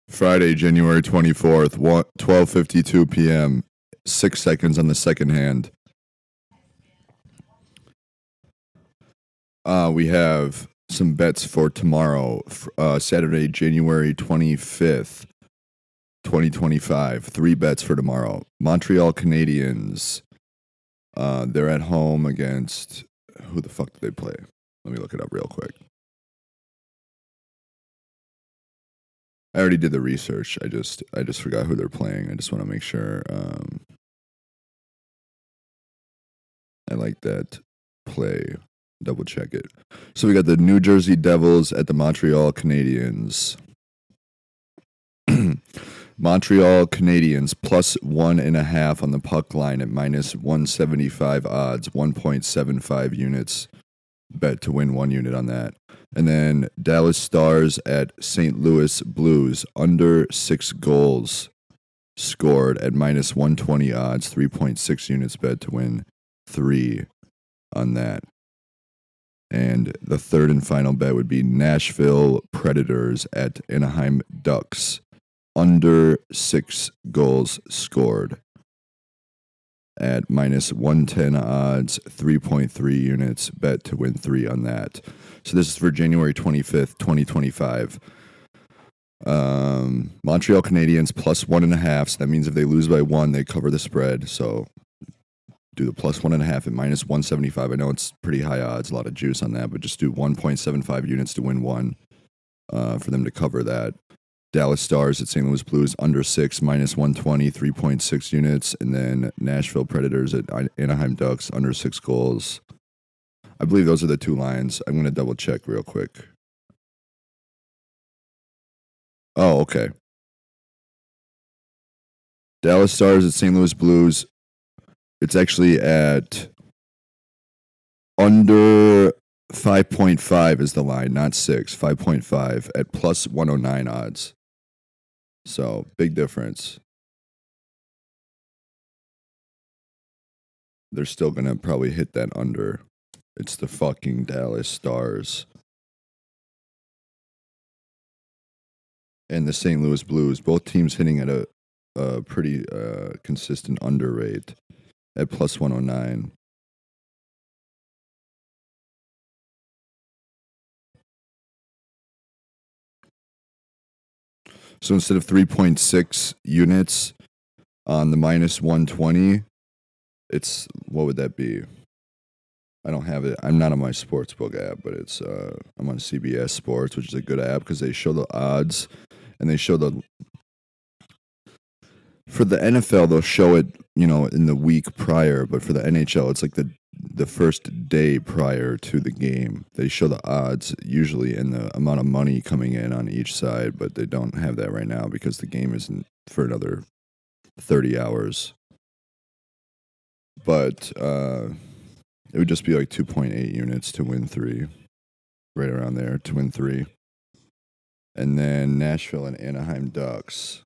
Friday, January 24th, 12:52 p.m. 6 seconds on the second hand. We have some bets for tomorrow, Saturday, January 25th, 2025. 3 bets for tomorrow. Montreal Canadiens. They're at home against... Who the fuck did they play? Let me look it up real quick. I already did the research. I just forgot who they're playing. I just want to make sure. I like that play. Double check it. So we got the New Jersey Devils at the Montreal Canadiens. Montreal Canadiens plus 1.5 on the puck line at minus 175 odds, 1.75 units. Bet to win 1 unit on that. And then Dallas Stars at St. Louis Blues, under 6 goals scored at minus 120 odds, 3.6 units. Bet to win 3 on that. And the third and final bet would be Nashville Predators at Anaheim Ducks, under 6 goals scored at minus 110 odds, 3.3 units. Bet to win 3 on that. So this is for January 25th, 2025. Montreal Canadiens plus 1.5. So that means if they lose by 1, they cover the spread. So do the plus 1.5 at minus 175. I know it's pretty high odds, a lot of juice on that, but just do 1.75 units to win 1 for them to cover that. Dallas Stars at St. Louis Blues, under 6, minus 120, 3.6 units. And then Nashville Predators at Anaheim Ducks, under 6 goals. I believe those are the 2 lines. I'm going to double check real quick. Oh, okay. Dallas Stars at St. Louis Blues. It's actually at under 5.5 is the line, not 6. 5.5 at plus 109 odds. So, big difference. They're still going to probably hit that under. It's the fucking Dallas Stars. And the St. Louis Blues. Both teams hitting at a pretty consistent under rate at plus 109. So instead of 3.6 units on the minus 120, it's, what would that be? I don't have it. I'm not on my sportsbook app, but it's I'm on CBS Sports, which is a good app because they show the odds and they show the... For the NFL, they'll show it, in the week prior, but for the NHL, it's like the first day prior to the game. They show the odds usually and the amount of money coming in on each side, but they don't have that right now because the game isn't for another 30 hours. But it would just be like 2.8 units to win 3, right around there, to win 3. And then Nashville and Anaheim Ducks.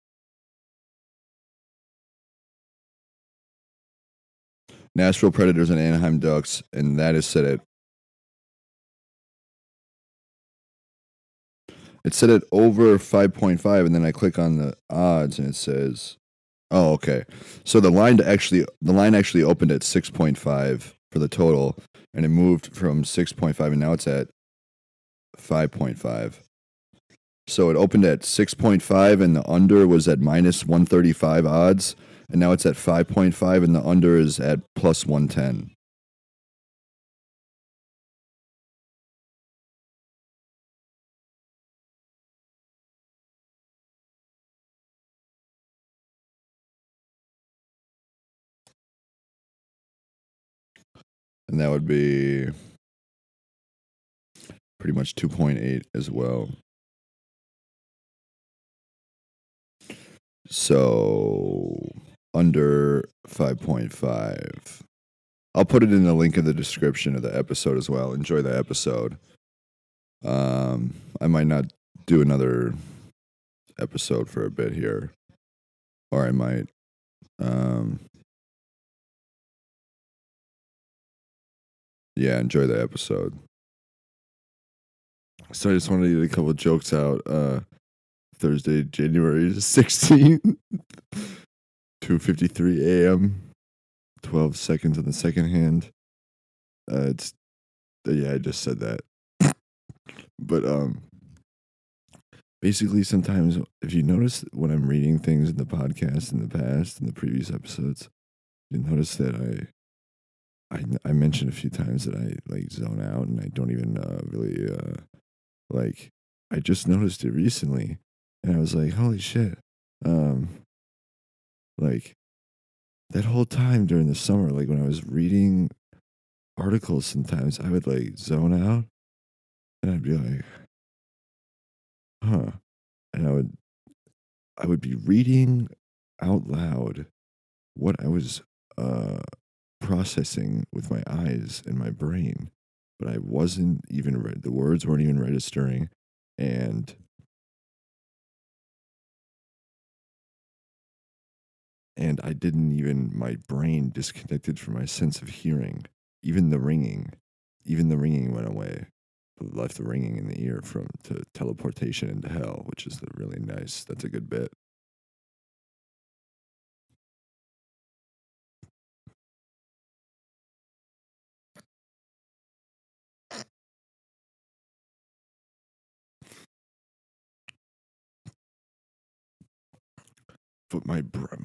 Nashville Predators and Anaheim Ducks, and that is set at... It's set at over 5.5, and then I click on the odds, and it says... Oh, okay. So the line actually opened at 6.5 for the total, and it moved from 6.5, and now it's at 5.5. So it opened at 6.5, and the under was at minus 135 odds, and now it's at 5.5, and the under is at plus 110. And that would be pretty much 2.8 as well. So under 5.5. I'll put it in the link in the description of the episode as well. Enjoy the episode. I might not do another episode for a bit here. Or I might. Yeah, enjoy the episode. So I just wanted to get a couple of jokes out. Thursday, January 16th, 2:53 a.m. 12 seconds on the second hand. It's yeah, I just said that. But basically, sometimes if you notice when I'm reading things in the podcast in the past, in the previous episodes, you notice that I mentioned a few times that I like zone out and I don't even really like. I just noticed it recently, and I was like, "Holy shit!" Um, like that whole time during the summer, like when I was reading articles, sometimes I would like zone out, and I'd be like, "Huh," and I would be reading out loud what I was uh processing with my eyes and my brain, but I wasn't even the words weren't even registering, and I didn't even my brain disconnected from my sense of hearing. Even the ringing, even the ringing went away. Left the ringing in the ear from to teleportation into hell, which is really nice. That's a good bit. But my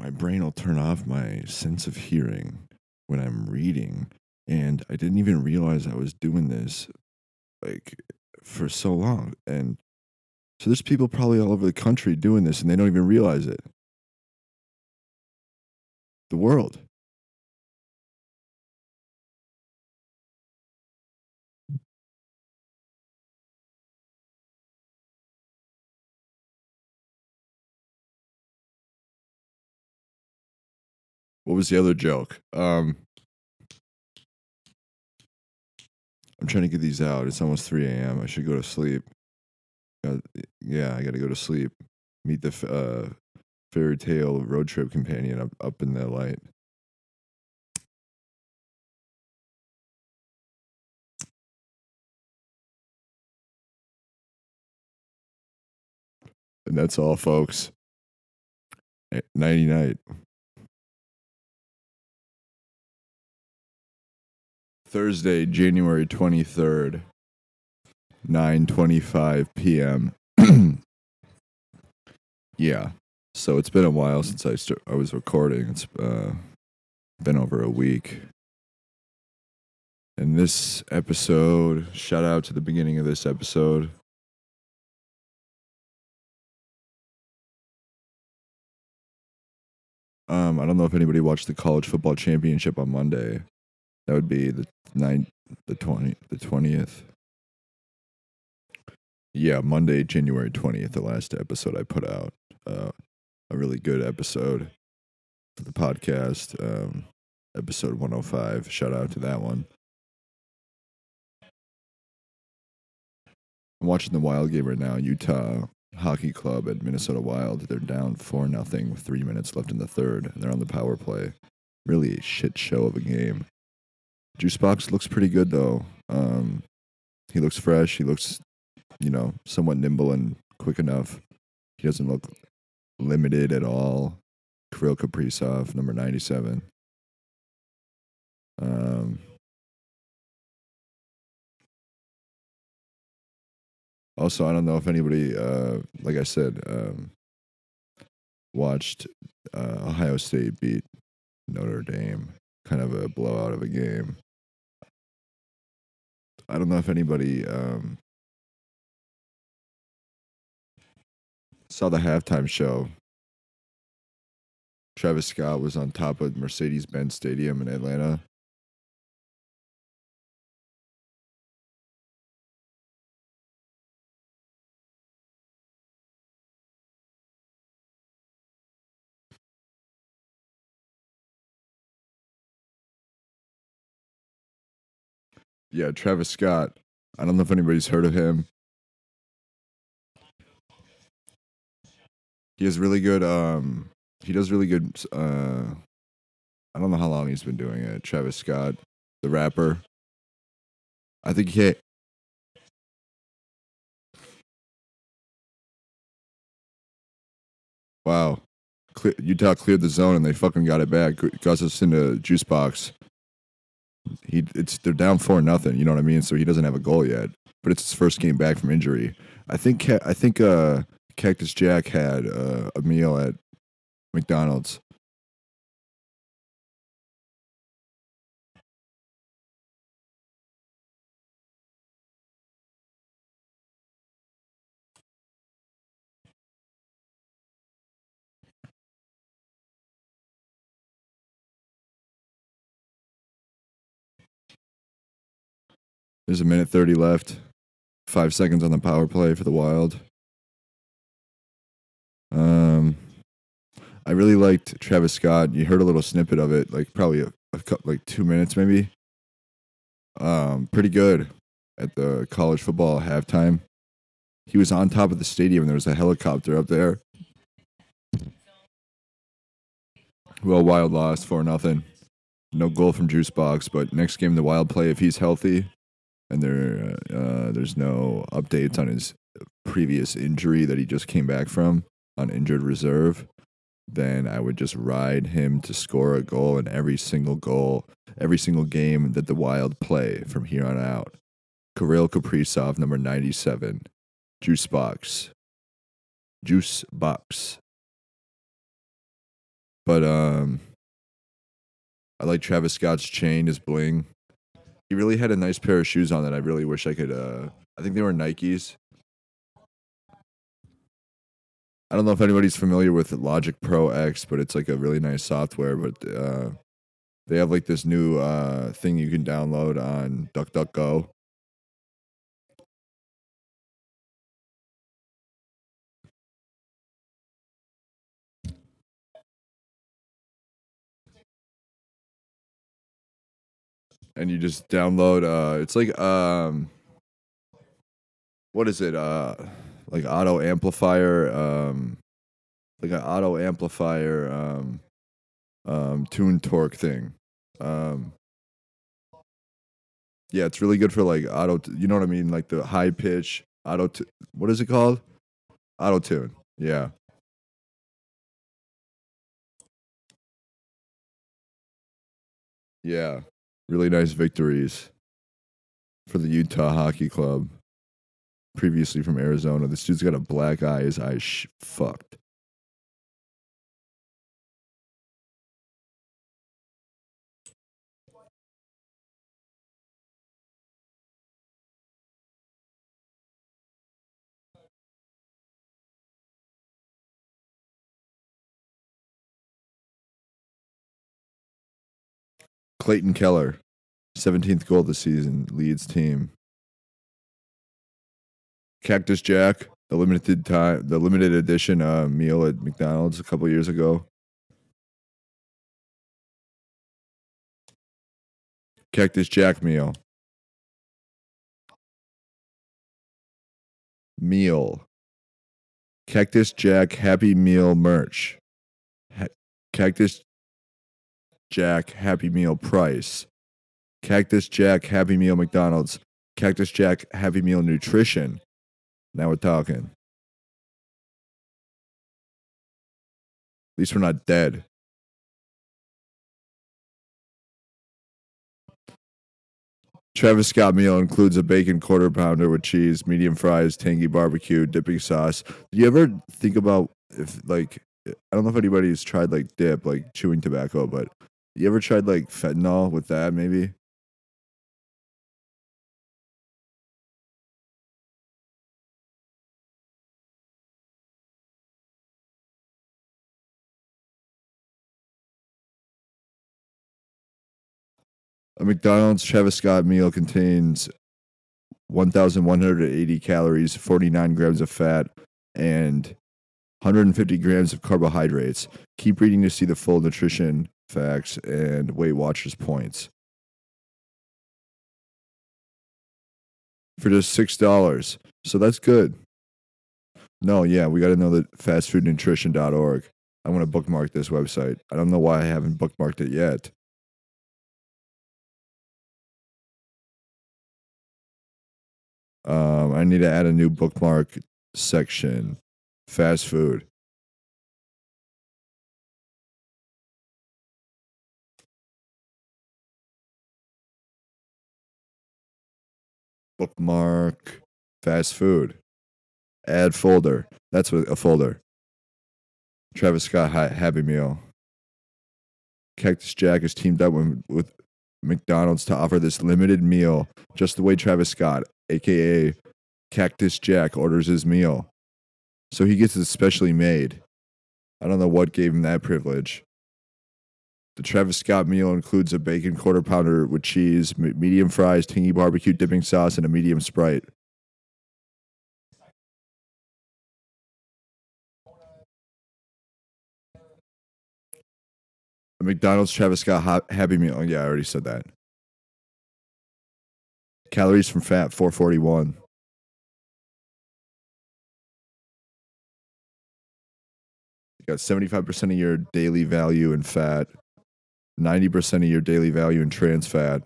brain will turn off my sense of hearing when I'm reading, and I didn't even realize I was doing this like for so long. And so there's people probably all over the country doing this, and they don't even realize it. The world. What was the other joke? I'm trying to get these out. It's almost 3 a.m. I should go to sleep. Uh, yeah, I got to go to sleep. Meet the fairy tale road trip companion up in the light. And that's all, folks. Nighty night. Thursday, January 23rd, 9:25 p.m. Yeah. So it's been a while since I was recording. It's been over a week. And this episode, shout out to the beginning of this episode. I don't know if anybody watched the college football championship on Monday. That would be the 20th. Yeah, Monday, January 20th, the last episode I put out. A really good episode for the podcast. Episode 105. Shout out to that one. I'm watching the Wild game right now. Utah Hockey Club at Minnesota Wild. They're down 4-0 with 3 minutes left in the third, and they're on the power play. Really a shit show of a game. Juice Box looks pretty good though. He looks fresh. He looks, somewhat nimble and quick enough. He doesn't look limited at all. Kirill Kaprizov, number 97. Also, I don't know if anybody, like I said, watched Ohio State beat Notre Dame. Kind of a blowout of a game. I don't know if anybody saw the halftime show. Travis Scott was on top of Mercedes-Benz Stadium in Atlanta. Yeah, Travis Scott. I don't know if anybody's heard of him. He has really good he does really good I don't know how long he's been doing it. Travis Scott, the rapper. I think he Wow. Utah cleared the zone and they fucking got it back. Gus us into juice box. They're down 4-0. You know what I mean? So he doesn't have a goal yet, but it's his first game back from injury. I think Cactus Jack had a meal at McDonald's. There's a minute 30 left. 5 seconds on the power play for the Wild. I really liked Travis Scott. You heard a little snippet of it, like probably like 2 minutes maybe. Pretty good at the college football halftime. He was on top of the stadium. There was a helicopter up there. Well, Wild lost 4-0. No goal from Juice Box, but next game the Wild play if he's healthy, and there's no updates on his previous injury that he just came back from on injured reserve. Then I would just ride him to score a goal in every single game that the Wild play from here on out. Kirill Kaprizov, number 97. Juice Box. But I like Travis Scott's chain, his bling. He really had a nice pair of shoes on that I really wish I could I think they were Nikes. I don't know if anybody's familiar with Logic Pro X, but it's like a really nice software. But they have like this new thing you can download on DuckDuckGo. And you just download it's like what is it? Like auto amplifier like an auto amplifier tune torque thing. Yeah, it's really good for like you know what I mean, like the high pitch what is it called? Auto tune. Yeah. Yeah. Really nice victories for the Utah Hockey Club. Previously from Arizona. This dude's got a black eye. His eyes fucked. Clayton Keller, 17th goal of the season, leads team. Cactus Jack, the limited edition meal at McDonald's a couple years ago. Cactus Jack meal. Cactus Jack Happy Meal merch. Cactus Jack Happy Meal price. Cactus Jack Happy Meal McDonald's. Cactus Jack Happy Meal nutrition. Now we're talking. At least we're not dead. Travis Scott meal includes a bacon quarter pounder with cheese, medium fries, tangy barbecue, dipping sauce. Do you ever think about if like I don't know if anybody's tried like dip, like chewing tobacco, but you ever tried like fentanyl with that maybe? A McDonald's Travis Scott meal contains 1,180 calories, 49 grams of fat, and 150 grams of carbohydrates. Keep reading to see the full nutrition facts and Weight Watchers points. For just $6. So that's good. No, yeah, we got to know that fastfoodnutrition.org. I want to bookmark this website. I don't know why I haven't bookmarked it yet. I need to add a new bookmark section. Fast food. Bookmark. Fast food. Add folder. That's what a folder. Travis Scott Happy Meal. Cactus Jack is teamed up with McDonald's to offer this limited meal just the way Travis Scott, aka Cactus Jack, orders his meal. So he gets it specially made. I don't know what gave him that privilege. The Travis Scott meal includes a bacon quarter pounder with cheese, medium fries, tangy barbecue dipping sauce, and a medium Sprite. A McDonald's Travis Scott Happy Meal. Oh, yeah, I already said that. Calories from fat, 441. You got 75% of your daily value in fat, 90% of your daily value in trans fat,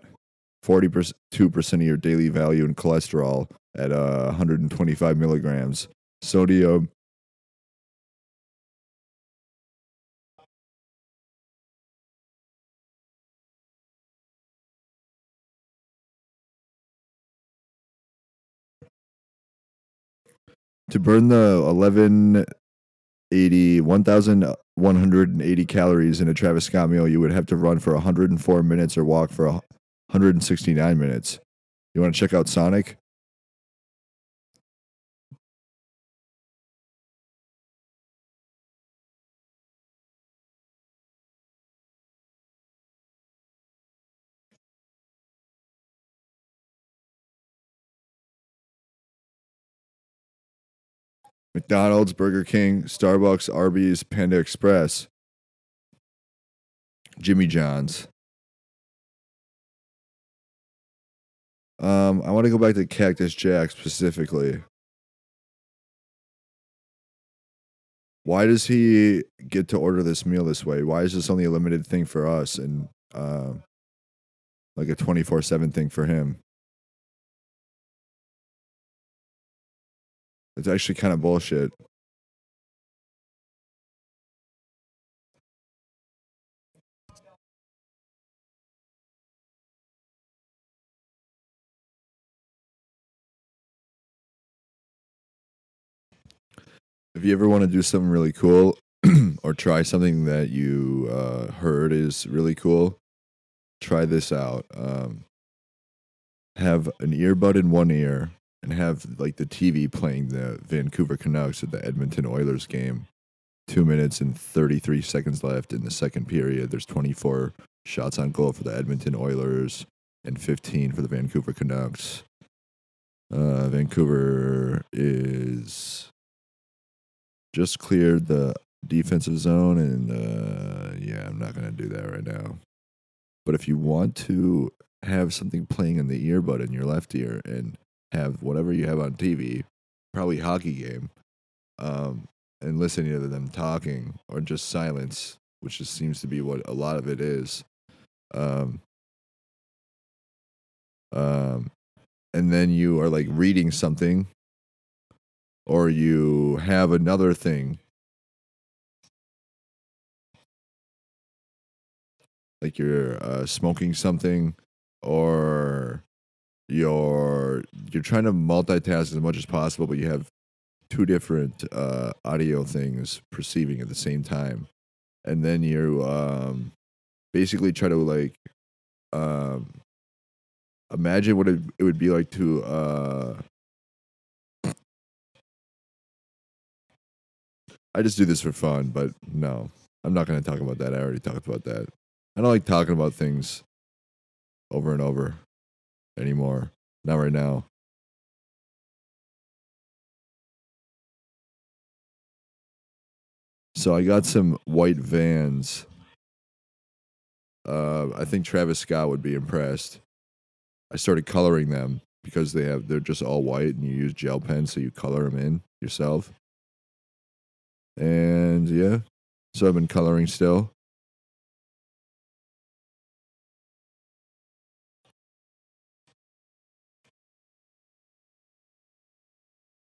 42% of your daily value in cholesterol at 125 milligrams. Sodium. To burn the 1,180 calories in a Travis Scott meal, you would have to run for 104 minutes or walk for 169 minutes. You want to check out Sonic? McDonald's, Burger King, Starbucks, Arby's, Panda Express, Jimmy John's. I want to go back to Cactus Jack specifically. Why does he get to order this meal this way? Why is this only a limited thing for us and like a 24/7 thing for him? It's actually kind of bullshit. If you ever want to do something really cool or try something that you heard is really cool, try this out. Have an earbud in one ear and have like the TV playing the Vancouver Canucks at the Edmonton Oilers game. 2 minutes and 33 seconds left in the second period. There's 24 shots on goal for the Edmonton Oilers and 15 for the Vancouver Canucks. Vancouver is just cleared the defensive zone, and yeah, I'm not going to do that right now. But if you want to have something playing in the earbud in your left ear and have whatever you have on TV, probably hockey game, and listening to them talking or just silence, which just seems to be what a lot of it is. And then you are like reading something, or you have another thing, like you're smoking something, or you're trying to multitask as much as possible, but you have two different audio things perceiving at the same time, and then you basically try to like imagine what it would be like to I just do this for fun, but no, I'm not going to talk about that. I already talked about that. I don't like talking about things over and over anymore. Not right now. So I got some white Vans. I think Travis Scott would be impressed. I started coloring them because they're just all white, and you use gel pens, so you color them in yourself. And yeah, so I've been coloring still.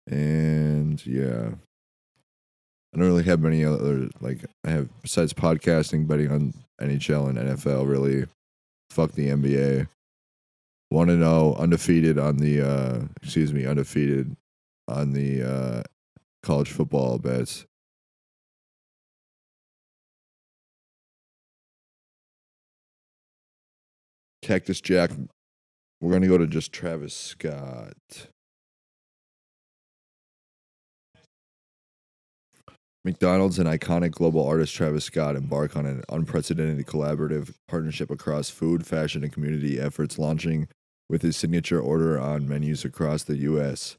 And yeah, I don't really have many other, like, I have, besides podcasting, betting on NHL and NFL, really. Fuck the NBA. 1-0, undefeated on the undefeated on the college football bets. Cactus Jack. We're gonna go to just Travis Scott. McDonald's and iconic global artist Travis Scott embark on an unprecedented collaborative partnership across food, fashion, and community efforts, launching with his signature order on menus across the U.S.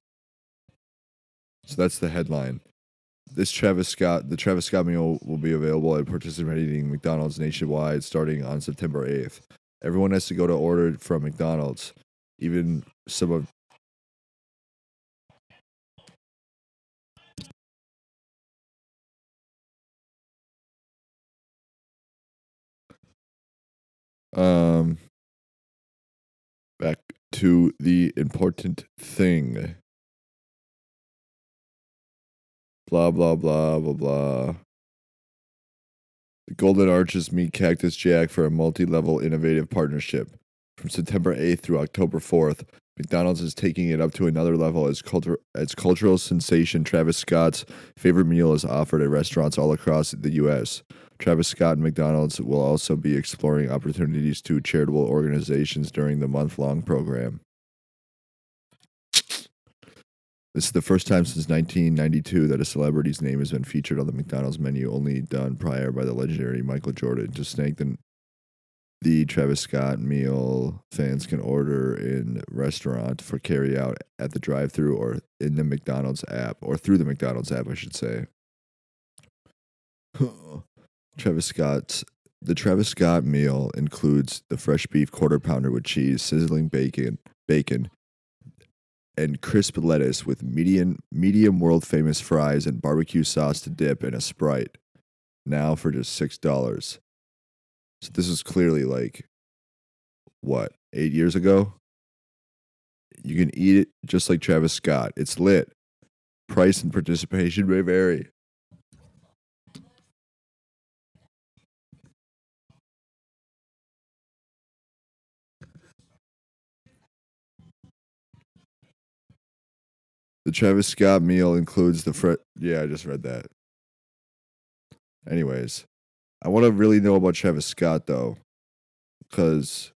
So that's the headline. The Travis Scott meal will be available at participating McDonald's nationwide starting on September 8th. Everyone has to go to order from McDonald's. Even some of back to the important thing. Blah blah blah blah blah. The Golden Arches meet Cactus Jack for a multi-level innovative partnership. From September 8th through October 4th, McDonald's is taking it up to another level as cultural sensation Travis Scott's favorite meal is offered at restaurants all across the U.S. Travis Scott and McDonald's will also be exploring opportunities to charitable organizations during the month-long program. This is the first time since 1992 that a celebrity's name has been featured on the McDonald's menu, only done prior by the legendary Michael Jordan. To snag the Travis Scott meal, fans can order in restaurant for carry out at the drive-thru or in the McDonald's app, or through the McDonald's app, I should say. The Travis Scott meal includes the fresh beef quarter pounder with cheese, sizzling bacon, and crisp lettuce with medium world famous fries and barbecue sauce to dip and a Sprite. Now for just $6. So this is clearly like, what, 8 years ago? You can eat it just like Travis Scott. It's lit. Price and participation may vary. The Travis Scott meal includes the yeah, I just read that. Anyways, I want to really know about Travis Scott though, because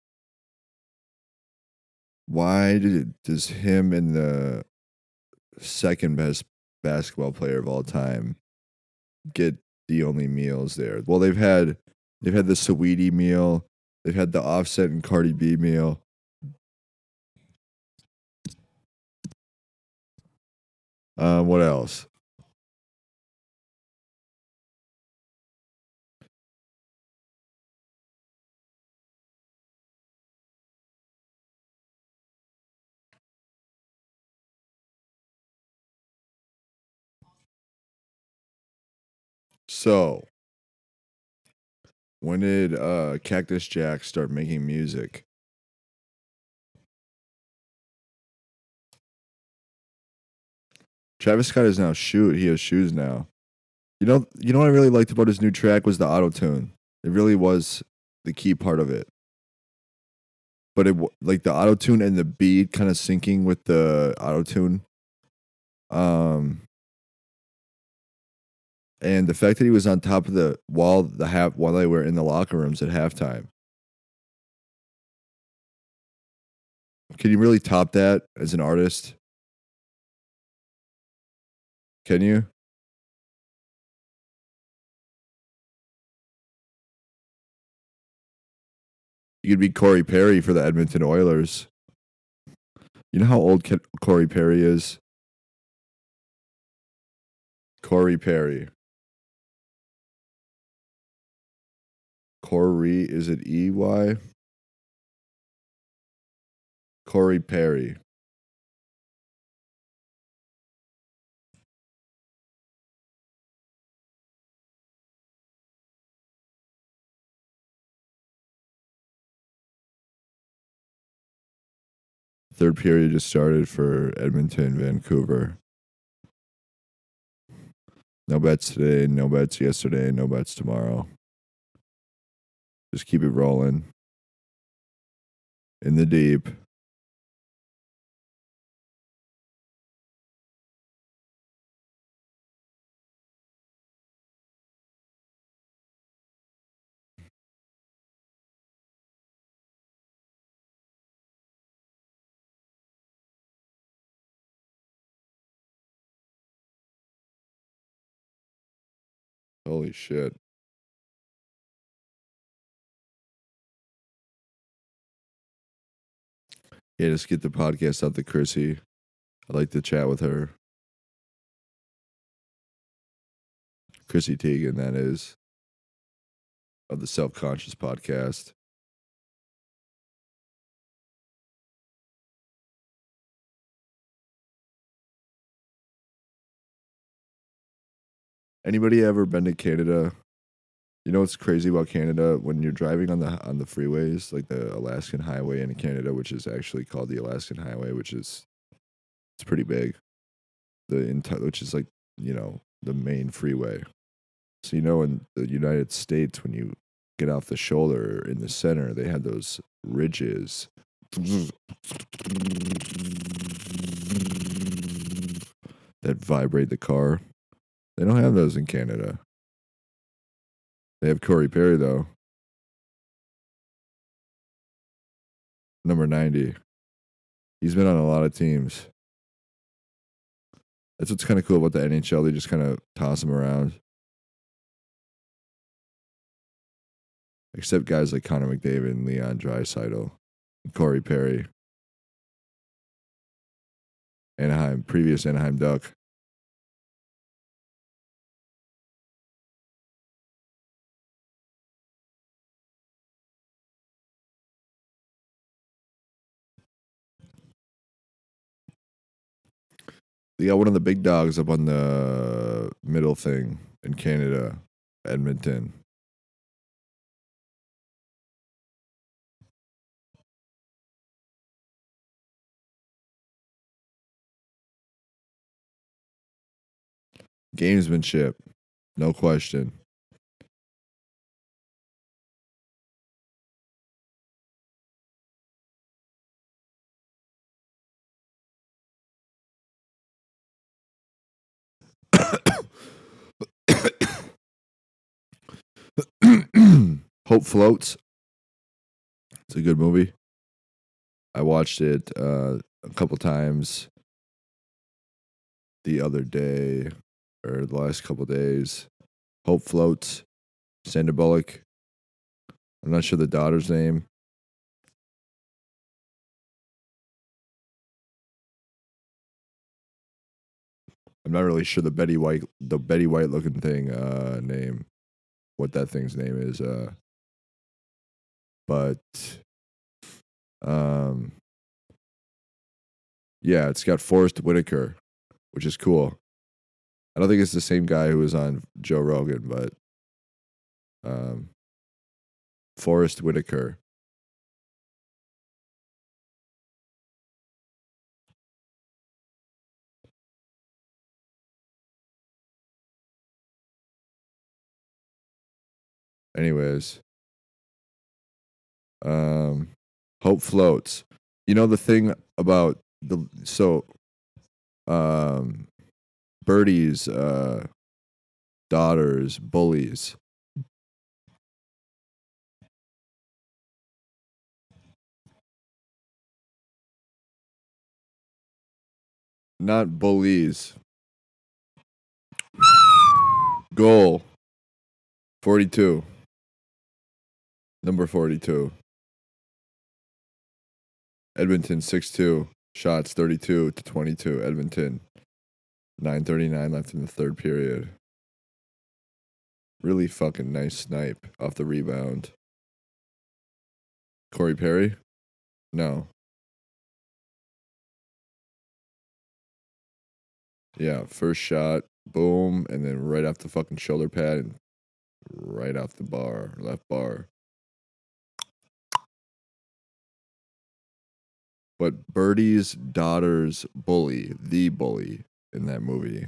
why does him and the second best basketball player of all time get the only meals there? Well, they've had the Saweetie meal, they've had the Offset and Cardi B meal. What else? So, when did Cactus Jack start making music? Travis Scott is now he has shoes now. You know what I really liked about his new track was the auto tune. It really was the key part of it. But like the auto tune and the beat kind of syncing with the auto tune. And the fact that he was on top of the wall while they were in the locker rooms at halftime. Can you really top that as an artist? Can you? You could be Corey Perry for the Edmonton Oilers. You know how old Corey Perry is? Corey Perry. Corey, is it EY? Corey Perry. Third period just started for Edmonton, Vancouver. No bets today, no bets yesterday, no bets tomorrow. Just keep it rolling. In the deep. Holy shit. Yeah, just get the podcast out to Chrissy. I'd like to chat with her. Chrissy Teigen, that is, of the Self Conscious podcast. Anybody ever been to Canada? You know what's crazy about Canada? When you're driving on the freeways, like the Alaskan Highway in Canada, which is actually called the Alaskan Highway, which is it's pretty big. Which is like, the main freeway. So in the United States, when you get off the shoulder in the center, they had those ridges that vibrate the car. They don't have those in Canada. They have Corey Perry though. Number 90. He's been on a lot of teams. That's what's kind of cool about the NHL. They just kind of toss him around. Except guys like Connor McDavid and Leon Draisaitl, and Corey Perry. Anaheim, previous Anaheim Duck. They got one of the big dogs up on the middle thing in Canada, Edmonton. Gamesmanship, no question. Hope Floats. It's a good movie. I watched it a couple times the other day or the last couple days. Hope Floats. Sandra Bullock. I'm not sure the daughter's name. I'm not really sure the Betty White looking thing name. What that thing's name is. But yeah, it's got Forrest Whitaker, which is cool. I don't think it's the same guy who was on Joe Rogan, but Forrest Whitaker. Anyways, Hope Floats. You know the thing about Birdie's daughters bullies. Not bullies. Goal. 42. Number 42. Edmonton 6-2. Shots 32-22. Edmonton. 9:39 left in the third period. Really fucking nice snipe off the rebound. Corey Perry? No. Yeah, first shot, boom, and then right off the fucking shoulder pad and right off the bar, left bar. But Birdie's daughter's bully, the bully in that movie.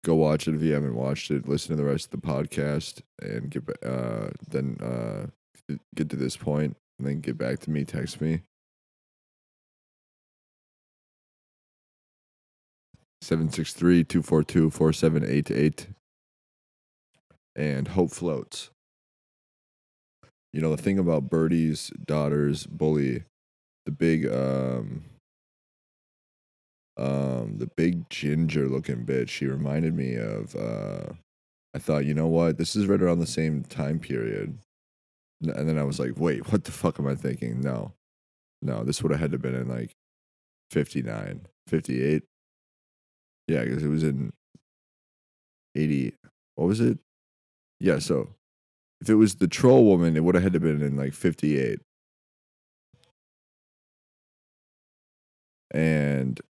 Go watch it if you haven't watched it. Listen to the rest of the podcast and get to this point and then get back to me. Text me 763-242-4788 and Hope Floats. You know the thing about Birdie's daughter's bully, the big ginger looking bitch. She reminded me of I thought, you know what? This is right around the same time period. And then I was like, wait, what the fuck am I thinking? No, no, this would have had to been in like 59, 58. Yeah, because it was in 80. What was it? Yeah, so if it was the troll woman, it would have had to been in like 58. And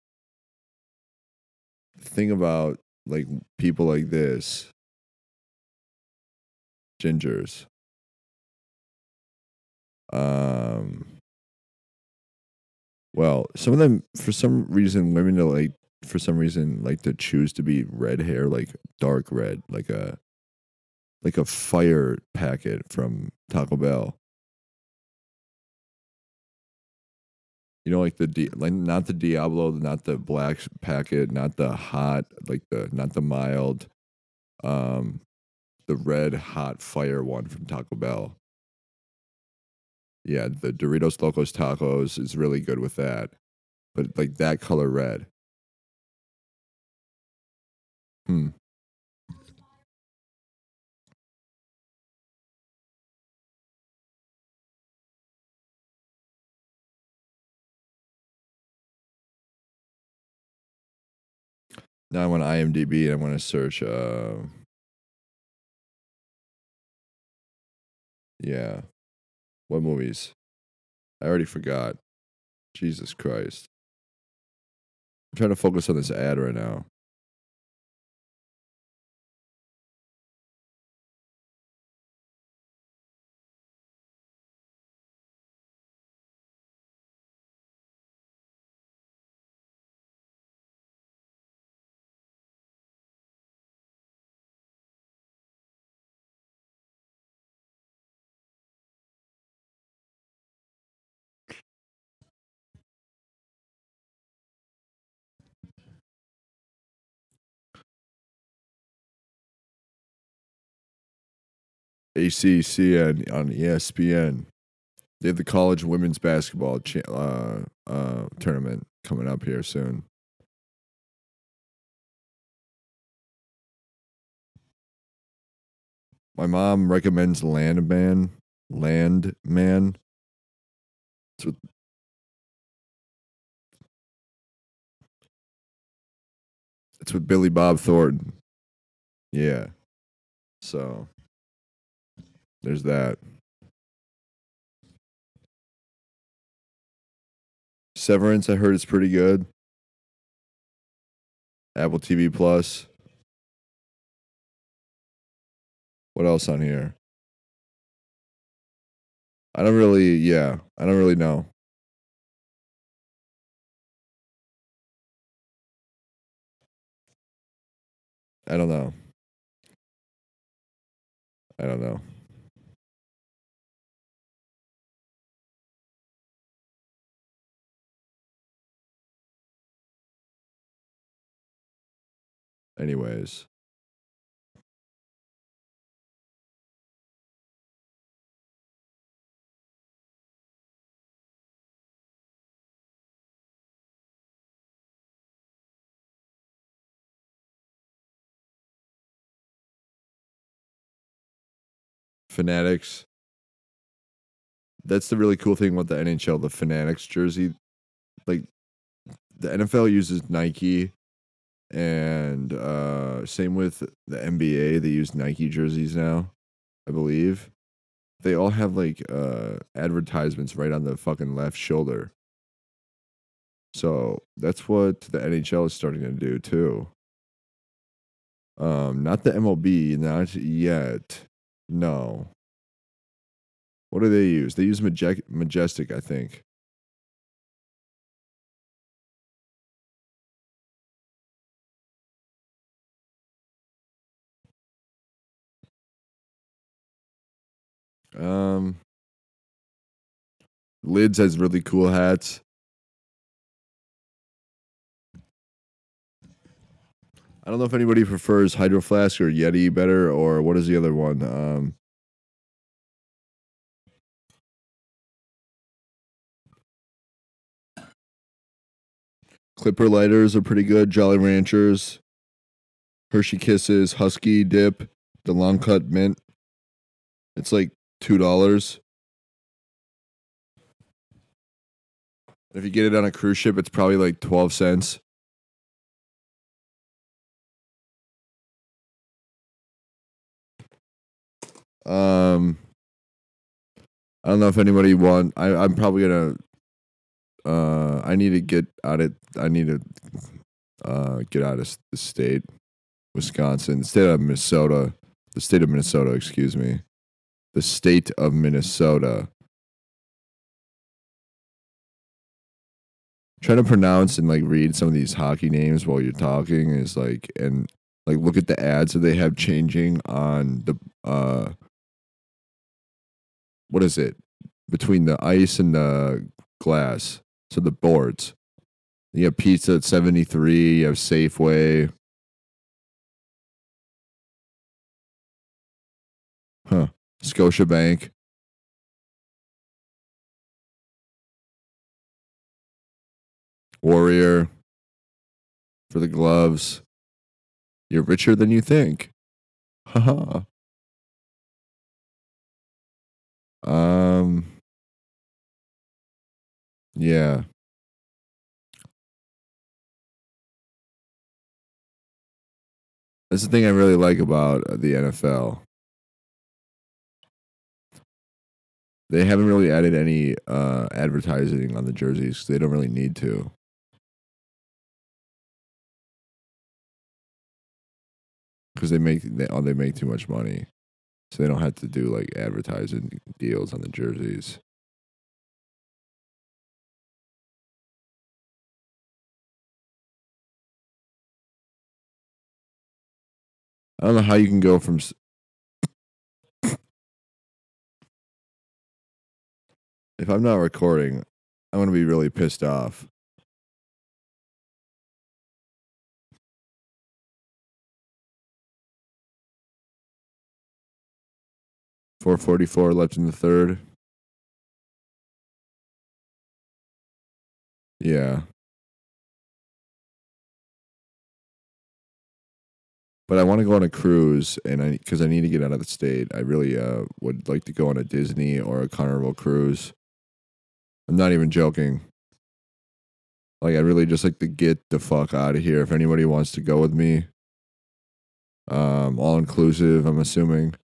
the thing about like people like this, gingers, um, well, some of them, for some reason, women are like, for some reason, like to choose to be red hair, like dark red, like a fire packet from Taco Bell. You know, like like not the Diablo, not the black packet, not the hot, like the not the mild, um, the red hot fire one from Taco Bell. Yeah, the Doritos Locos Tacos is really good with that, but like that color red. Hmm. Now I'm on IMDb and I'm gonna search. Yeah, what movies? I already forgot. Jesus Christ. I'm trying to focus on this ad right now. ACCN on ESPN. They have the college women's basketball tournament coming up here soon. My mom recommends Landman. Landman. It's with, it's with Billy Bob Thornton. Yeah. So there's that. Severance, I heard it's pretty good. Apple TV Plus. What else on here? I don't really, yeah, I don't really know. I don't know. I don't know. Anyways, Fanatics. That's the really cool thing about the NHL, the Fanatics jersey. Like the NFL uses Nike, and same with the NBA. They use Nike jerseys now, I believe. They all have like advertisements right on the fucking left shoulder. So that's what the NHL is starting to do too. Not the MLB, not yet. No. What do they use? They use Majestic, I think. Um, Lids has really cool hats. I don't know if anybody prefers Hydro Flask or Yeti better, or what is the other one? Clipper lighters are pretty good. Jolly Ranchers, Hershey Kisses, Husky Dip. The long cut mint. It's like $2. If you get it on a cruise ship, it's probably like 12 cents. I don't know if anybody want. I'm probably gonna. I need to get out of. I need to get out of the state, Wisconsin, the state of Minnesota, the state of Minnesota. Excuse me, the state of Minnesota. Trying to pronounce and like read some of these hockey names while you're talking is like, and like look at the ads that they have changing on the what is it, between the ice and the glass, so the boards. You have pizza at 73, you have Safeway. Huh. Scotiabank. Warrior for the gloves. You're richer than you think. Haha. um yeah. That's the thing I really like about the NFL. They haven't really added any advertising on the jerseys 'cause they don't really need to. Because they make too much money, so they don't have to do like advertising deals on the jerseys. I don't know how you can go from. If I'm not recording, I'm gonna be really pissed off. 4:44 left in the third. Yeah, but I want to go on a cruise, and because I need to get out of the state. I really would like to go on a Disney or a Carnival cruise. I'm not even joking. Like I really just like to get the fuck out of here. If anybody wants to go with me, all inclusive. I'm assuming.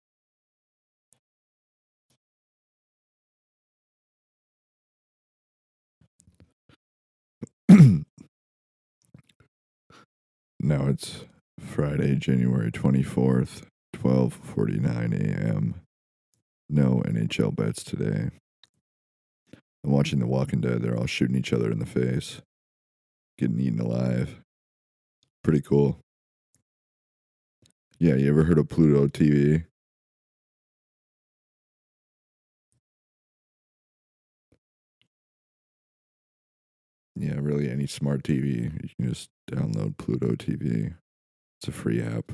Now it's Friday, January 24th, 12:49 a.m. No NHL bets today. I'm watching The Walking Dead. They're all shooting each other in the face, getting eaten alive. Pretty cool. Yeah, you ever heard of Pluto TV? Yeah, really, any smart TV. You can just download Pluto TV. It's a free app.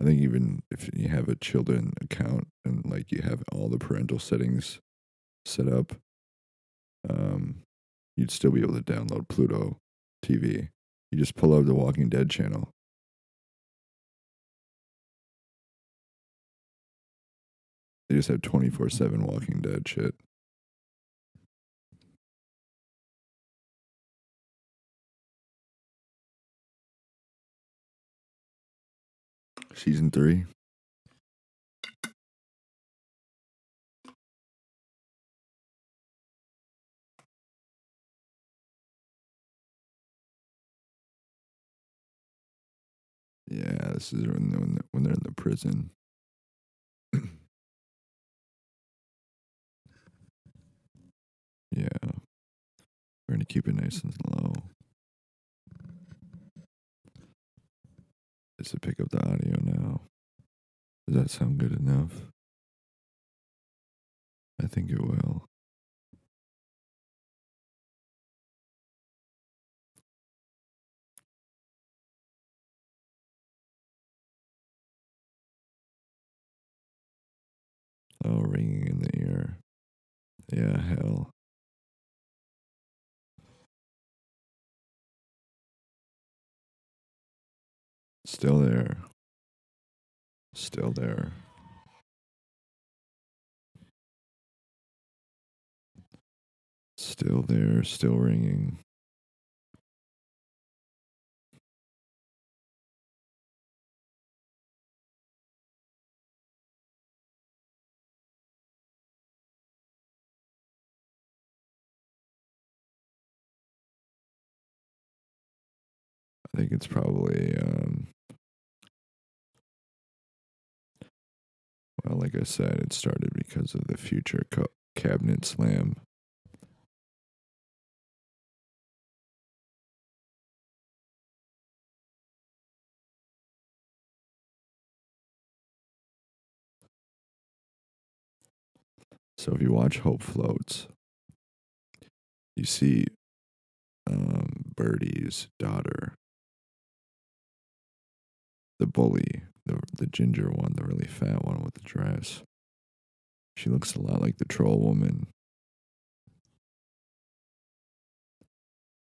I think even if you have a children account and like you have all the parental settings set up, um, you'd still be able to download Pluto TV. You just pull up the Walking Dead channel. They just have 24/7 Walking Dead shit. Season 3. Yeah, this is when they're in the prison. Yeah, we're gonna keep it nice and low. Does it pick up the audio now? Does that sound good enough? I think it will. Oh, ringing in the ear. Yeah, hell. Still there. Still there. Still there, still ringing. I think it's probably, well, like I said, it started because of the future cabinet slam. So if you watch Hope Floats, you see Birdie's daughter, the bully, the ginger one, the really fat one with the dress. She looks a lot like the troll woman.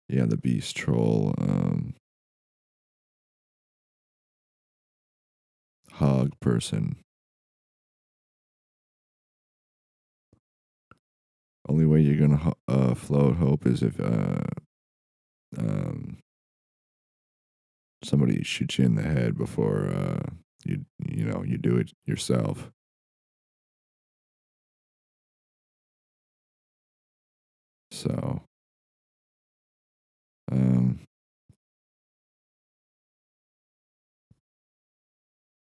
Yeah, the beast troll, hog person. Only way you're gonna float Hope is if um, somebody shoots you in the head before you do it yourself. So, um,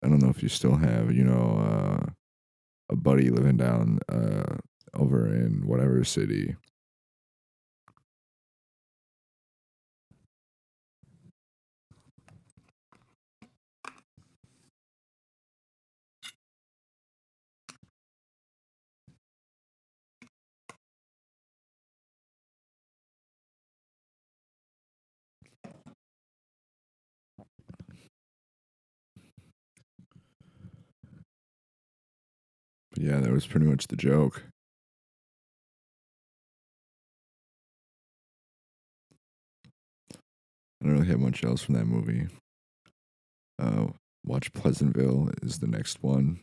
I don't know if you still have a buddy living down over in whatever city. But yeah, that was pretty much the joke. I don't really have much else from that movie. Uh, watch Pleasantville is the next one.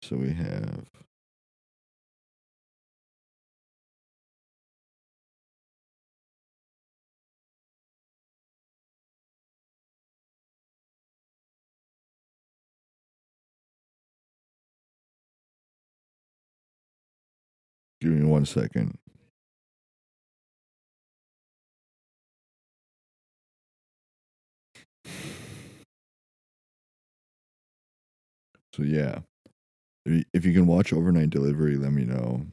So we have give me 1 second. So yeah, if you can watch Overnight Delivery, let me know.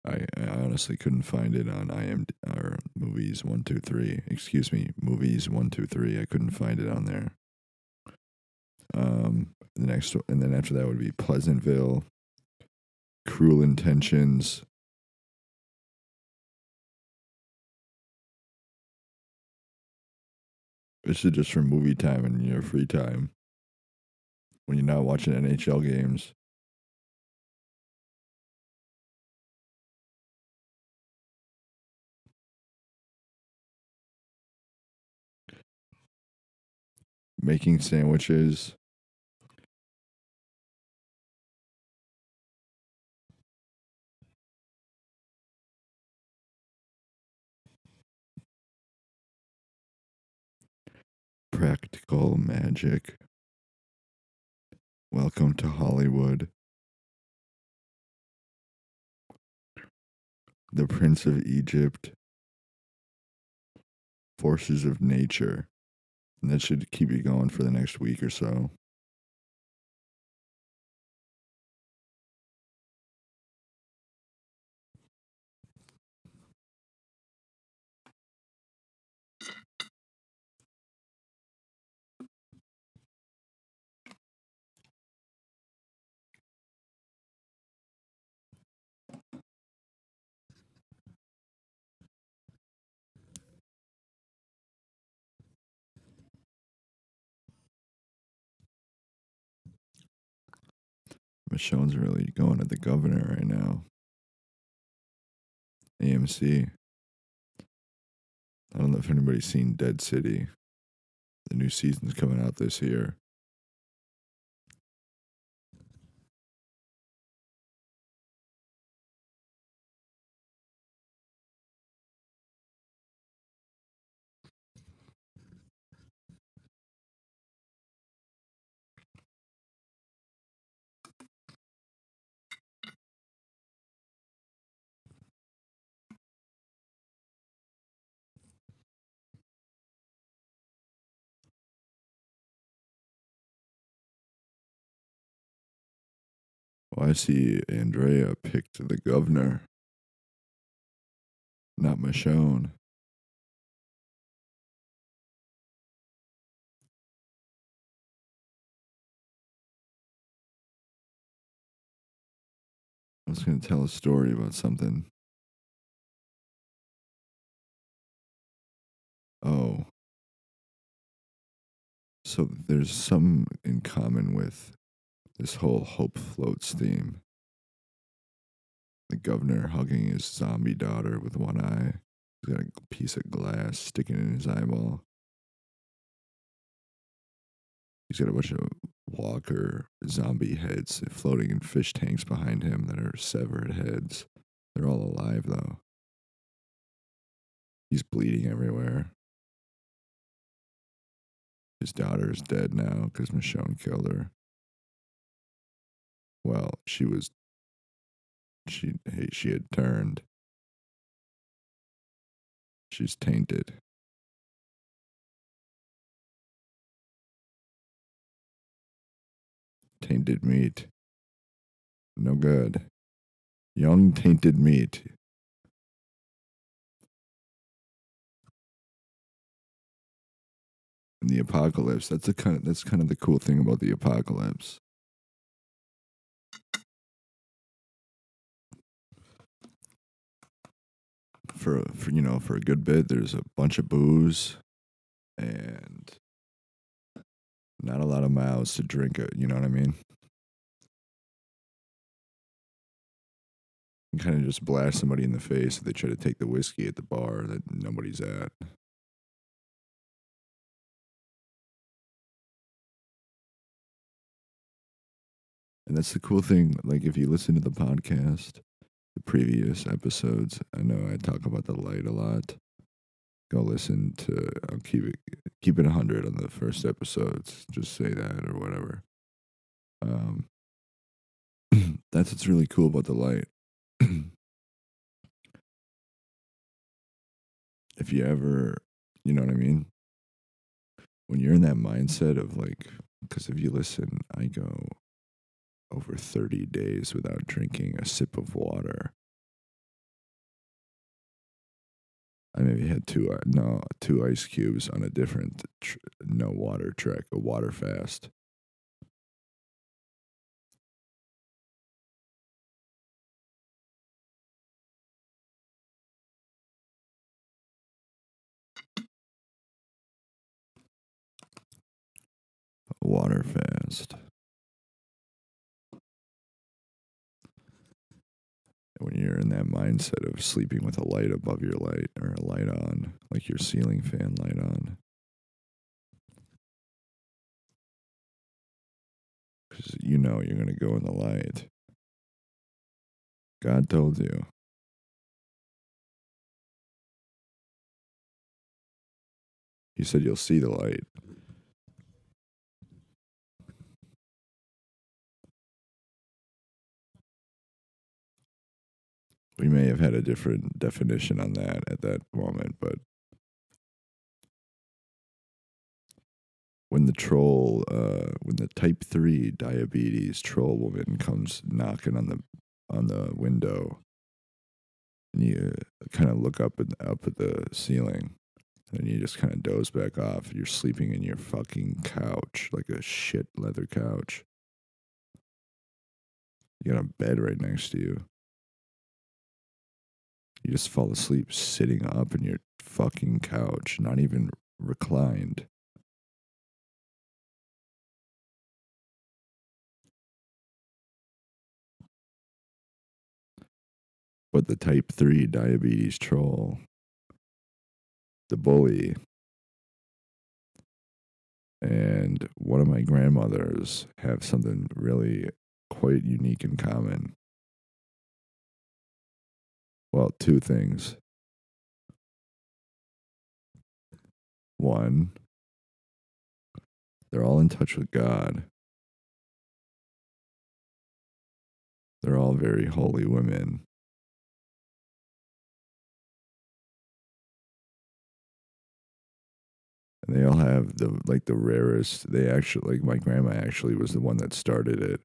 I honestly couldn't find it on IMDb or Movies 123. Excuse me, Movies 123. I couldn't find it on there. The next and then after that would be Pleasantville, Cruel Intentions. This is just for movie time and your free time when you're not watching NHL games. Making sandwiches. Practical Magic. Welcome to Hollywood. The Prince of Egypt. Forces of Nature. And that should keep you going for the next week or so. Michonne's really going at the governor right now. AMC. I don't know if anybody's seen Dead City. The new season's coming out this year. Well, I see Andrea picked the governor, not Michonne. I was going to tell a story about something. Oh. So there's some in common with this whole Hope Floats theme. The governor hugging his zombie daughter with one eye. He's got a piece of glass sticking in his eyeball. He's got a bunch of walker zombie heads floating in fish tanks behind him that are severed heads. They're all alive, though. He's bleeding everywhere. His daughter is dead now because Michonne killed her. Well, she had turned. She's tainted. Tainted meat. No good. Young tainted meat. In the apocalypse, that's kind of the cool thing about the apocalypse. For a good bit, there's a bunch of booze and not a lot of mouths to drink it. You know what I mean? You kind of just blast somebody in the face if they try to take the whiskey at the bar that nobody's at. And that's the cool thing. Like, if you listen to the podcast, the previous episodes, I know I talk about the light a lot. Go listen to, I'll keep it 100 on the first episodes. Just say that or whatever. That's what's really cool about the light. If you ever, you know what I mean? When you're in that mindset of like, because if you listen, I go over 30 days without drinking a sip of water. I maybe had two ice cubes on a different no water trek, a water fast. A water fast. When you're in that mindset of sleeping with a light above your light or a light on, like your ceiling fan light on. Because you know you're going to go in the light. God told you. He said you'll see the light. We may have had a different definition on that at that moment, but when the type 3 diabetes troll woman comes knocking on the window, and you kind of look up at the ceiling, and you just kind of doze back off. You're sleeping in your fucking couch, like a shit leather couch. You got a bed right next to you. You just fall asleep sitting up in your fucking couch, not even reclined. But the type 3 diabetes troll, the bully, and one of my grandmothers have something really quite unique in common. Well, two things. One, they're all in touch with God. They're all very holy women. And they all have the rarest. They actually, like, my grandma actually was the one that started it.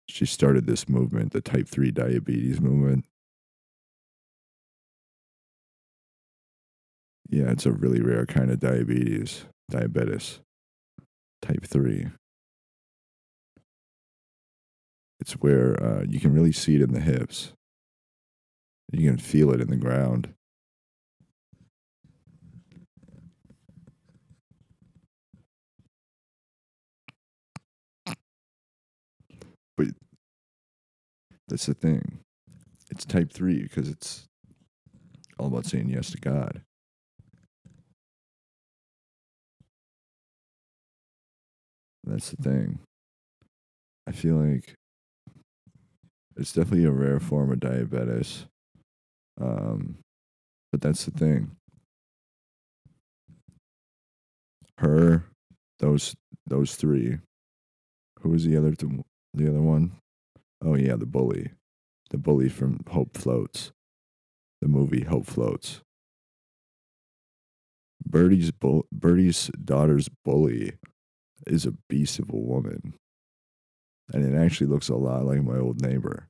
She started this movement, the type 3 diabetes movement. Yeah, it's a really rare kind of diabetes, type 3. It's where you can really see it in the hips. You can feel it in the ground. But that's the thing. It's type 3 because it's all about saying yes to God. That's the thing. I feel like it's definitely a rare form of diabetes. Um, but that's the thing. Her, those those three. Who was the other one? Oh yeah, the bully. The bully from Hope Floats. The movie Hope Floats. Birdie's daughter's bully is a beast of a woman. And it actually looks a lot like my old neighbor.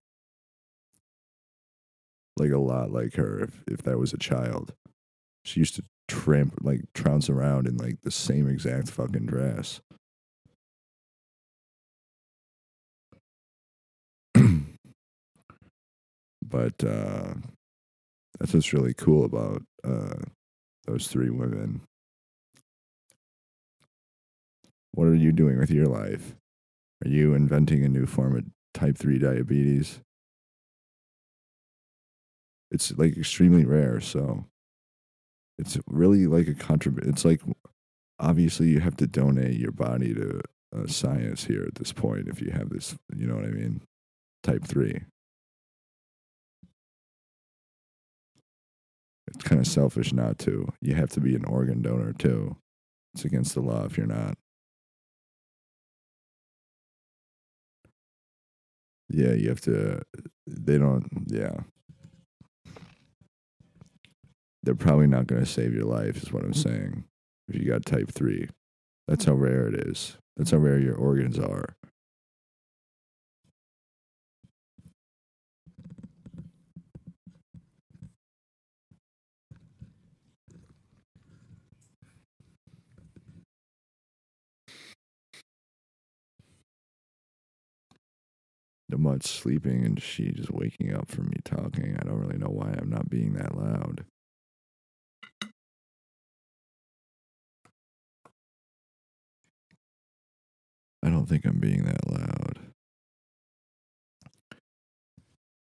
Like a lot like her if that was a child. She used to trounce around in like the same exact fucking dress. But that's what's really cool about those three women. What are you doing with your life? Are you inventing a new form of type 3 diabetes? It's like extremely rare, so it's really like it's like obviously you have to donate your body to science here at this point if you have this, you know what I mean? Type 3. It's kind of selfish not to. You have to be an organ donor too. It's against the law if you're not. Yeah, you have to. They don't. Yeah, they're probably not going to save your life, is what I'm saying. If you got type 3, that's how rare it is. That's how rare your organs are. The mutt's sleeping and she just waking up from me talking. I don't really know why I'm not being that loud. I don't think I'm being that loud.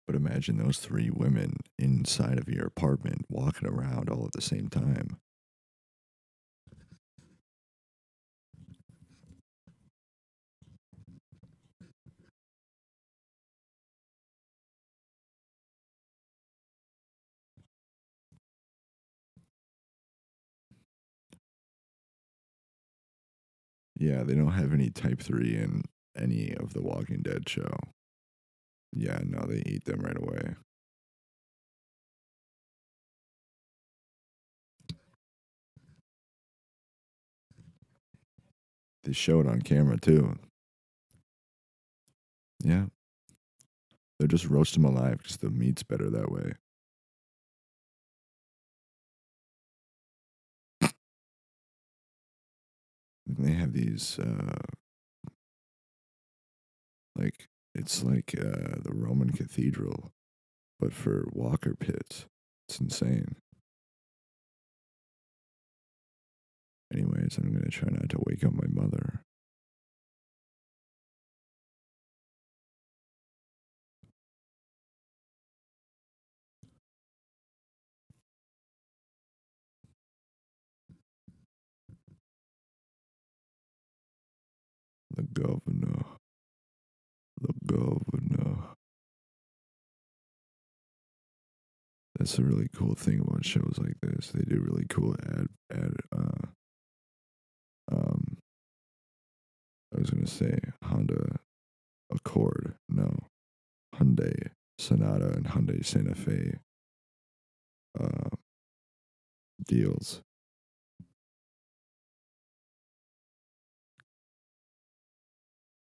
But imagine those three women inside of your apartment walking around all at the same time. Yeah, they don't have any type 3 in any of the Walking Dead show. Yeah, no, they eat them right away. They show it on camera too. Yeah. They'll just roast them alive because the meat's better that way. And they have these, like, it's like the Roman cathedral, but for walker pits. It's insane. Anyways, I'm going to try not to wake up my mother. The governor. The governor. That's a really cool thing about shows like this. They do really cool I was gonna say Honda Accord. No. Hyundai Sonata and Hyundai Santa Fe deals.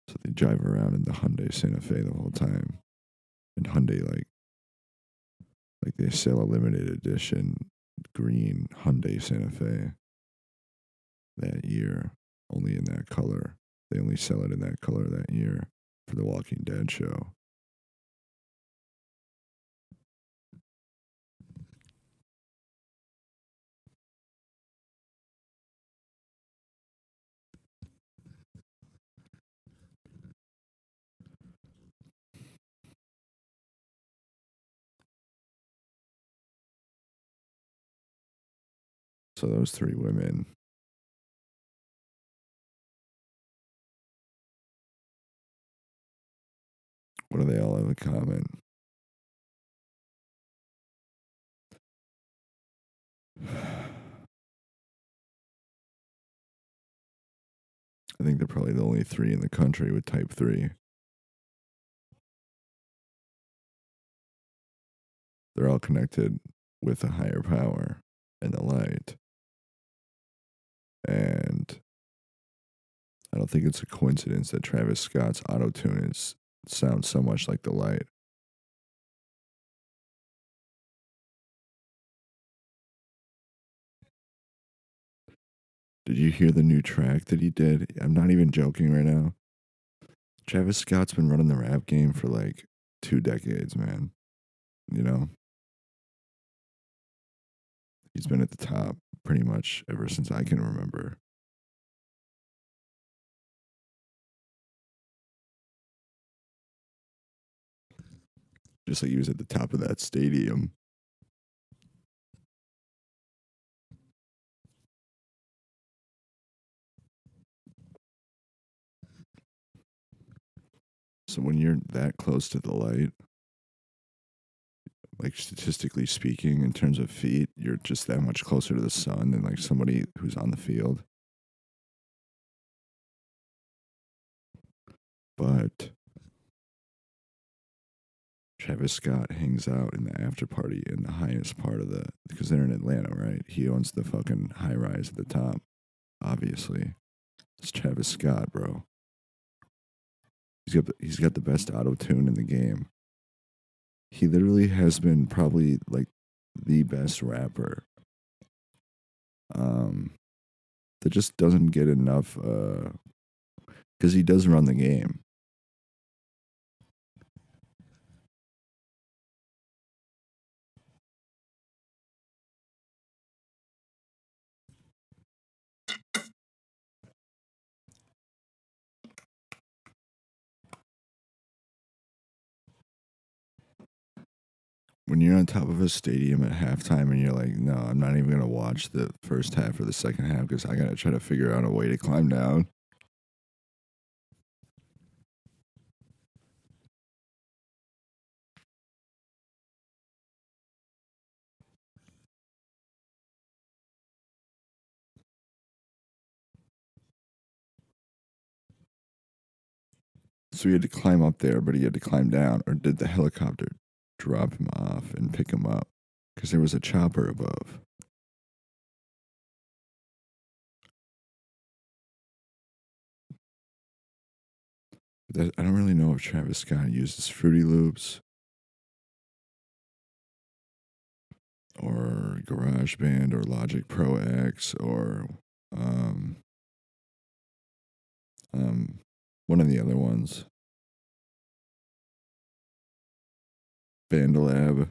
So they drive around in the Hyundai Santa Fe the whole time. And Hyundai like they sell a limited edition green Hyundai Santa Fe that year, only in that color. They only sell it in that color that year for the Walking Dead show. So those three women. What do they all have in common? I think they're probably the only three in the country with type 3. They're all connected with a higher power and the light. And I don't think it's a coincidence that Travis Scott's auto-tune sounds so much like the light. Did you hear the new track that he did? I'm not even joking right now. Travis Scott's been running the rap game for like 2 decades, man. You know? He's been at the top pretty much ever since I can remember. Just like he was at the top of that stadium. So when you're that close to the light, like statistically speaking, in terms of feet, you're just that much closer to the sun than like somebody who's on the field. But Travis Scott hangs out in the after party in the highest part of because they're in Atlanta, right? He owns the fucking high rise at the top, obviously. It's Travis Scott, bro. He's got the best auto tune in the game. He literally has been probably like the best rapper. That just doesn't get enough because he does run the game. When you're on top of a stadium at halftime and you're like, no, I'm not even gonna watch the first half or the second half because I gotta try to figure out a way to climb down. So he had to climb up there, but he had to climb down, or did the helicopter drop him off and pick him up? Because there was a chopper above. I don't really know if Travis Scott uses Fruity Loops or GarageBand or Logic Pro X or one of the other ones. Bandolab.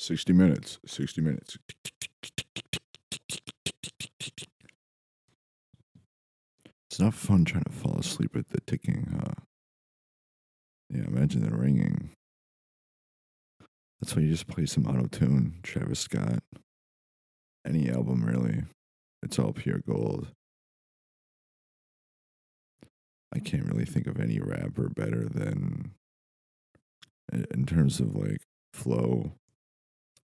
$60 minutes. 60 minutes. It's not fun trying to fall asleep with the ticking, huh? Yeah, imagine the ringing. That's why you just play some auto tune, Travis Scott. Any album, really. It's all pure gold. I can't really think of any rapper better than, in terms of like flow,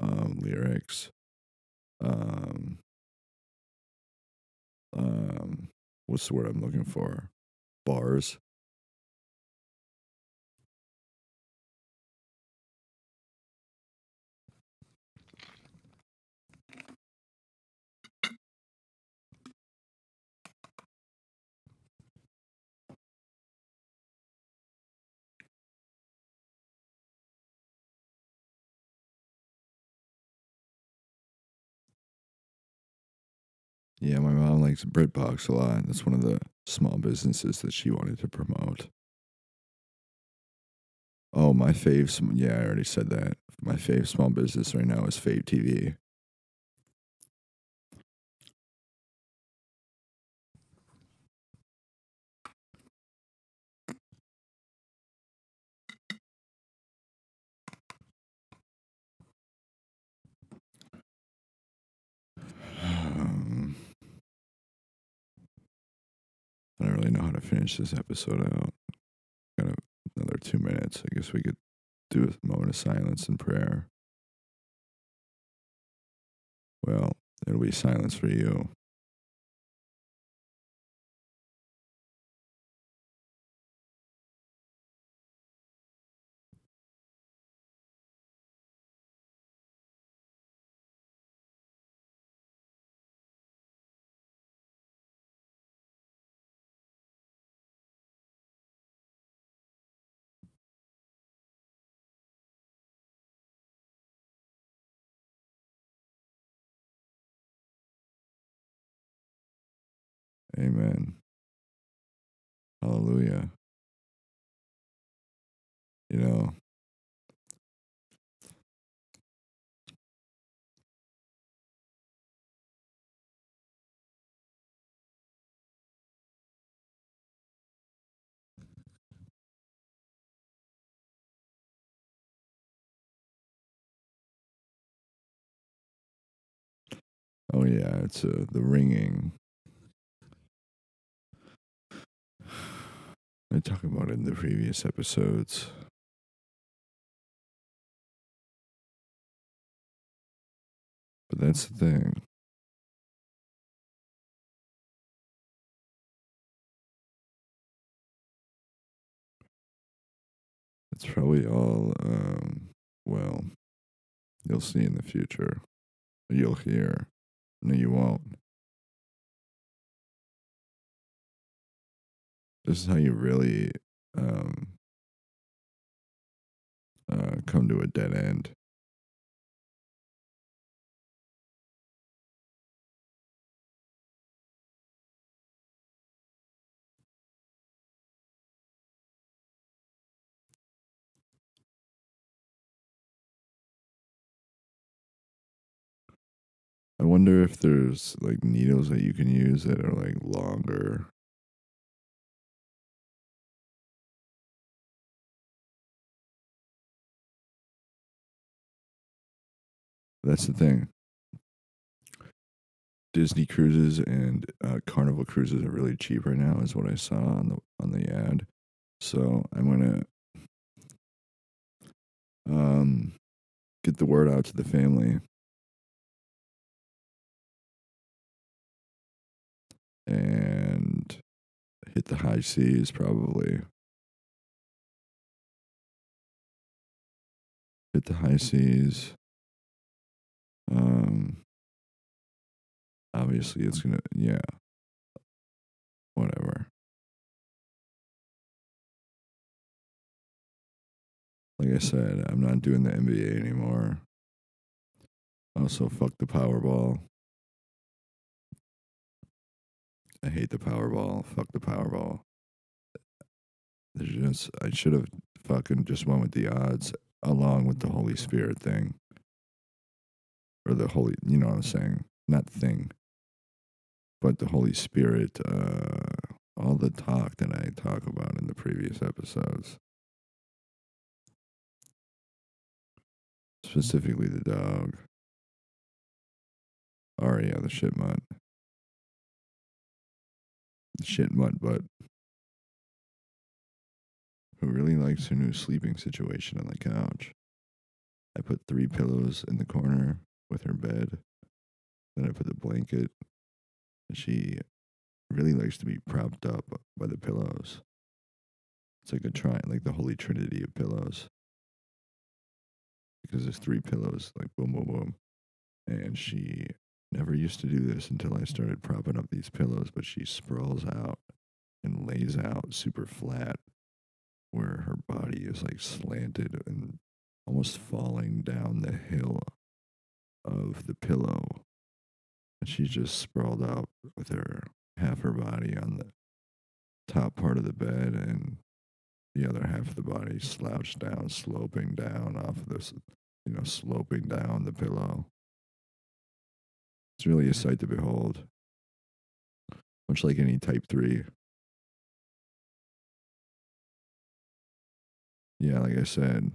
lyrics, um, what's the word I'm looking for? Bars. Yeah, my mom likes BritBox a lot. That's one of the small businesses that she wanted to promote. Oh, my fave. Yeah, I already said that. My fave small business right now is Fave TV. I don't really know how to finish this episode out. Got another 2 minutes. I guess we could do a moment of silence and prayer. Well, it'll be silence for you. Amen. Hallelujah. You know, oh yeah, it's the ringing. I talk about it in the previous episodes. But that's the thing. It's probably all, well, you'll see in the future. You'll hear. No, you won't. This is how you really um, come to a dead end. I wonder if there's like needles that you can use that are like longer. That's the thing. Disney cruises and Carnival cruises are really cheap right now, is what I saw on the ad. So I'm gonna um, get the word out to the family and hit the high seas probably. Hit the high seas. Um, obviously, it's gonna, yeah, whatever. Like I said, I'm not doing the NBA anymore. Also, fuck the Powerball. I hate the Powerball. Fuck the Powerball. There's just, I should have fucking just went with the odds along with the Holy Spirit thing. Or the Holy, you know what I'm saying? Not thing, but the Holy Spirit all the talk that I talk about in the previous episodes. Specifically the dog. Aria, the shit mutt. The shit mutt butt. Who really likes her new sleeping situation on the couch. I put 3 pillows in the corner with her bed. Then I put the blanket. And she really likes to be propped up by the pillows. It's like like the holy trinity of pillows. Because there's 3 pillows, like boom, boom, boom. And she never used to do this until I started propping up these pillows, but she sprawls out and lays out super flat where her body is like slanted and almost falling down the hill of the pillow. And she's just sprawled out with her half her body on the top part of the bed and the other half of the body slouched down, sloping down off of this, sloping down the pillow. It's really a sight to behold, much like any type 3. Yeah, like I said,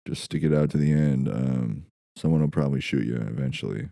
just stick it out to the end. Someone will probably shoot you eventually.